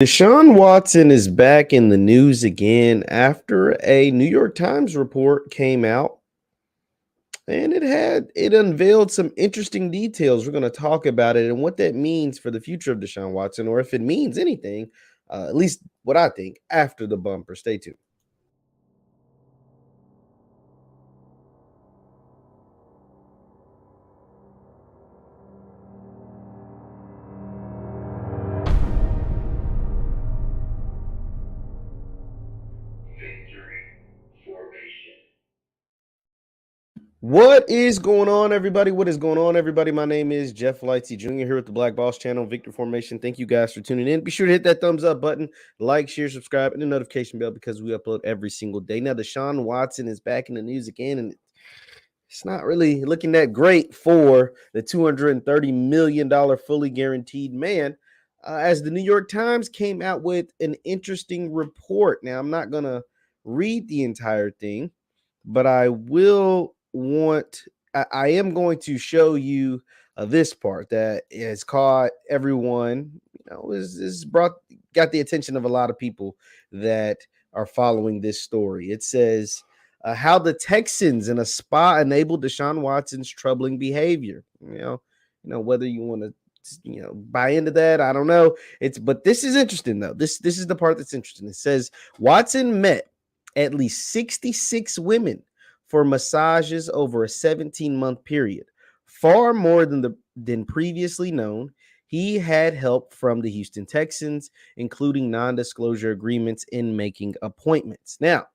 Deshaun Watson is back in the news again after a New York Times report came out and it unveiled some interesting details. We're going to talk about it and what that means for the future of Deshaun Watson, or if it means anything, at least what I think after the bumper. Stay tuned. What is going on, everybody? What is going on, everybody? My name is Jeff Lightsy Jr. here with the Black Boss Channel, Victory Formation. Thank you guys for tuning in. Be sure to hit that thumbs up button, like, share, subscribe, and the notification bell because we upload every single day. Now, Deshaun Watson is back in the news again, and it's not really looking that great for the $230 million fully guaranteed man. As the New York Times came out with an interesting report. Now, I'm not going to read the entire thing, but I am going to show you this part that has caught everyone, is got the attention of a lot of people that are following this story. It says, how the Texans in a spa enabled Deshaun Watson's troubling behavior. Whether you want to buy into that, I don't know. But this is interesting though. This is the part that's interesting. It says Watson met at least 66 women for massages over a 17-month period, far more than previously known. He had help from the Houston Texans, including non-disclosure agreements in making appointments. Now,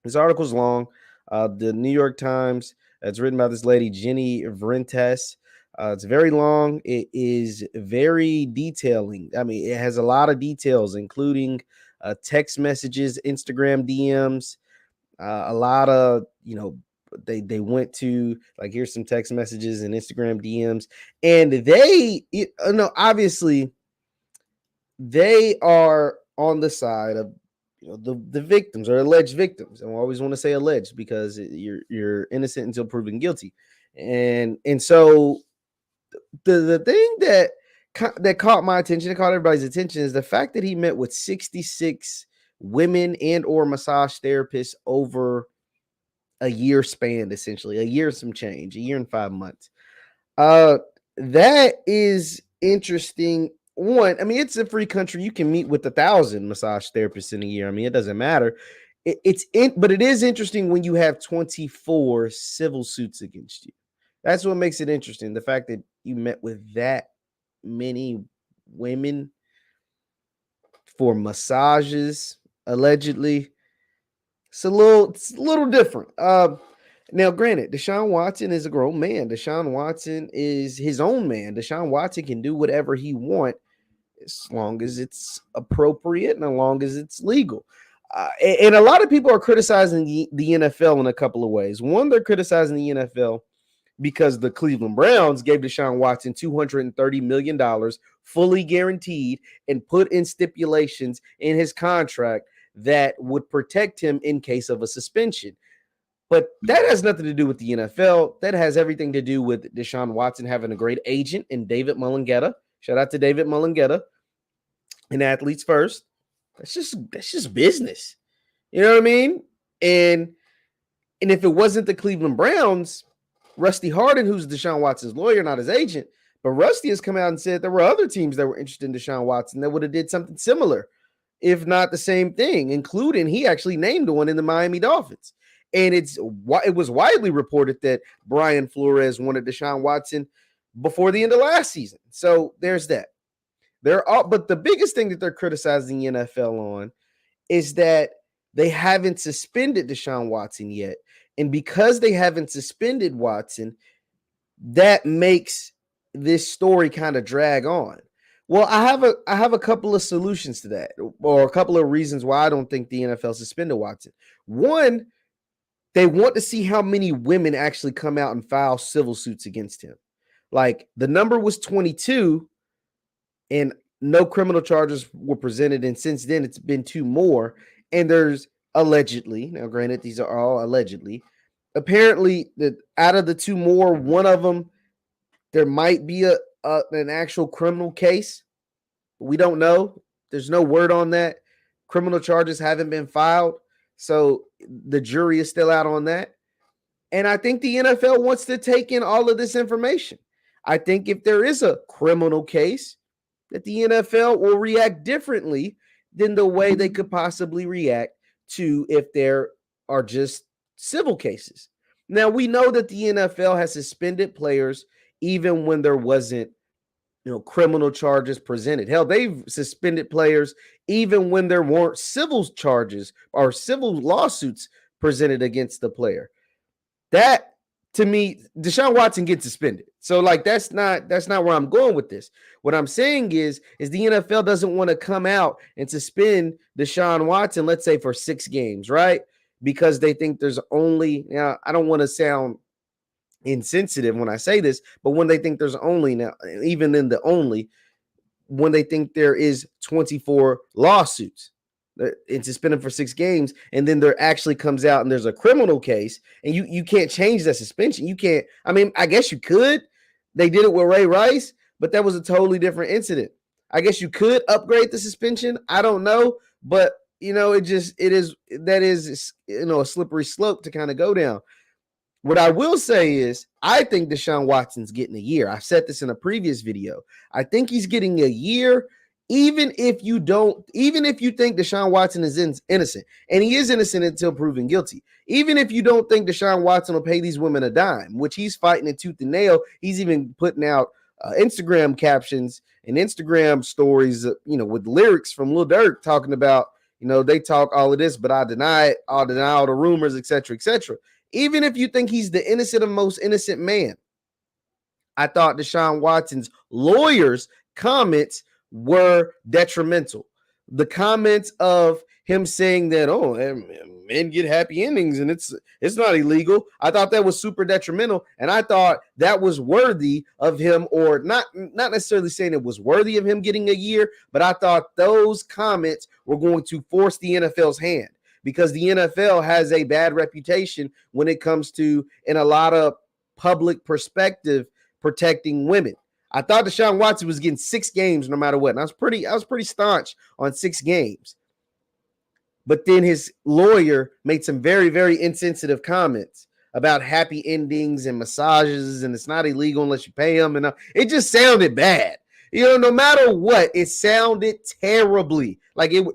this article's long. The New York Times, it's written by this lady, Jenny Vrentas. It's very long. It is very detailing. I mean, it has a lot of details, including text messages, Instagram DMs, a lot of, they went to, like, here's some text messages and Instagram DMs, and obviously they are on the side of the victims or alleged victims. And I always want to say alleged because you're innocent until proven guilty. And so the thing that caught my attention, that caught everybody's attention, is the fact that he met with 66 women and or massage therapists over a year span, essentially a year some change, a year and 5 months. That is interesting. One, I mean, it's a free country. You can meet with 1,000 massage therapists in a year. I mean, it doesn't matter. But it is interesting when you have 24 civil suits against you. That's what makes it interesting. The fact that you met with that many women for massages, allegedly, it's a little different. Now, granted, Deshaun Watson is a grown man. Deshaun Watson is his own man. Deshaun Watson can do whatever he wants as long as it's appropriate and as long as it's legal. And a lot of people are criticizing the NFL in a couple of ways. One, they're criticizing the NFL because the Cleveland Browns gave Deshaun Watson $230 million fully guaranteed and put in stipulations in his contract that would protect him in case of a suspension. But that has nothing to do with the NFL. That has everything to do with Deshaun Watson having a great agent in David Mulugheta. Shout out to David Mulugheta and Athletes First. That's just business. You know what I mean? And if it wasn't the Cleveland Browns, Rusty Hardin, who's Deshaun Watson's lawyer, not his agent, but Rusty has come out and said there were other teams that were interested in Deshaun Watson that would have did something similar, if not the same thing, including he actually named one in the Miami Dolphins. And it was widely reported that Brian Flores wanted Deshaun Watson before the end of last season. So there's that. But the biggest thing that they're criticizing the NFL on is that they haven't suspended Deshaun Watson yet. And because they haven't suspended Watson, that makes this story kind of drag on. Well, I have a couple of solutions to that, or a couple of reasons why I don't think the NFL suspended Watson. One, they want to see how many women actually come out and file civil suits against him. Like, the number was 22 and no criminal charges were presented. And since then, it's been 2 more. And there's allegedly, now granted, these are all allegedly, apparently that out of the 2 more, one of them, there might be an actual criminal case. We don't know. There's no word on that. Criminal charges haven't been filed. So the jury is still out on that. And I think the NFL wants to take in all of this information. I think if there is a criminal case, that the NFL will react differently than the way they could possibly react to if there are just civil cases. Now, we know that the NFL has suspended players even when there wasn't criminal charges presented. Hell, they've suspended players even when there weren't civil charges or civil lawsuits presented against the player. That, to me, Deshaun Watson gets suspended. So that's not where I'm going with this. What I'm saying is the NFL doesn't want to come out and suspend Deshaun Watson, let's say for 6 games, right? Because they think there's only, I don't want to sound insensitive when I say this, but when they think there's only, now, even in the only, when they think there is 24 lawsuits and suspended for 6 games, and then there actually comes out and there's a criminal case, and you can't change that suspension. You can't, I guess you could. They did it with Ray Rice, but that was a totally different incident. I guess you could upgrade the suspension. I don't know, but that is a slippery slope to kind of go down. What I will say is I think Deshaun Watson's getting a year. I said this in a previous video. I think he's getting a year, even if you think Deshaun Watson is innocent, and he is innocent until proven guilty. Even if you don't think Deshaun Watson will pay these women a dime, which he's fighting it tooth and nail. He's even putting out Instagram captions and Instagram stories, with lyrics from Lil Durk talking about, they talk all of this, but I deny it. I'll deny all the rumors, etc., etc. Even if you think he's the innocent of most innocent man, I thought Deshaun Watson's lawyers' comments were detrimental. The comments of him saying that, men get happy endings and it's not illegal. I thought that was super detrimental, and I thought that was worthy of him, or not necessarily saying it was worthy of him getting a year, but I thought those comments were going to force the NFL's hand, because the NFL has a bad reputation when it comes to, in a lot of public perspective, protecting women. I thought Deshaun Watson was getting 6 games no matter what. And I was pretty staunch on 6 games. But then his lawyer made some very, very insensitive comments about happy endings and massages, and it's not illegal unless you pay them. And it just sounded bad. No matter what, it sounded terribly.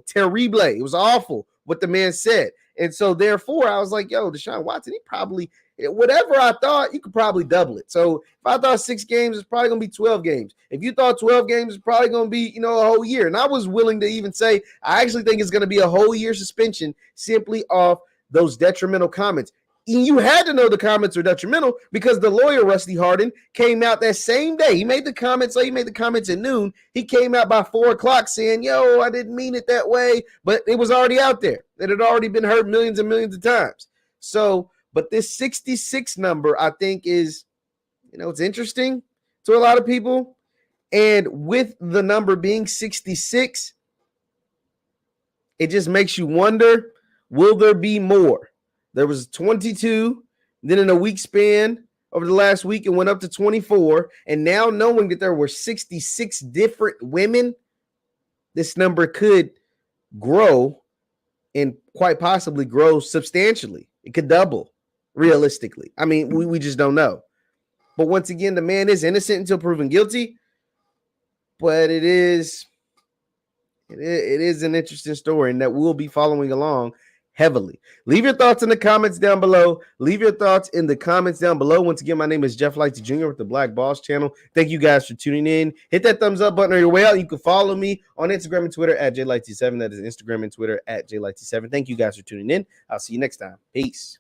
Terrible. It was awful what the man said. And so therefore I was like, Deshaun Watson, he probably, whatever I thought, you could probably double it. So if I thought 6 games, it's probably going to be 12 games. If you thought 12 games, it's probably going to be, a whole year. And I was willing to even say, I actually think it's going to be a whole year suspension simply off those detrimental comments. And you had to know the comments were detrimental because the lawyer, Rusty Hardin, came out that same day. He made the comments at noon. He came out by 4:00 saying, I didn't mean it that way. But it was already out there. It had already been heard millions and millions of times. So, but this 66 number, I think is, it's interesting to a lot of people. And with the number being 66, it just makes you wonder, will there be more? There was 22, then in a week span over the last week, it went up to 24. And now knowing that there were 66 different women, this number could grow and quite possibly grow substantially. It could double realistically. We just don't know. But once again, the man is innocent until proven guilty. But it is an interesting story, and that we'll be following along heavily. Leave your thoughts in the comments down below. Once again, my name is Jeff Lightsy Jr. with the Black Boss channel. Thank you guys for tuning in. Hit that thumbs up button on your way out. You can follow me on Instagram and Twitter at JLightsy7. That is Instagram and Twitter at JLightsy7. Thank you guys for tuning in. I'll see you next time. Peace.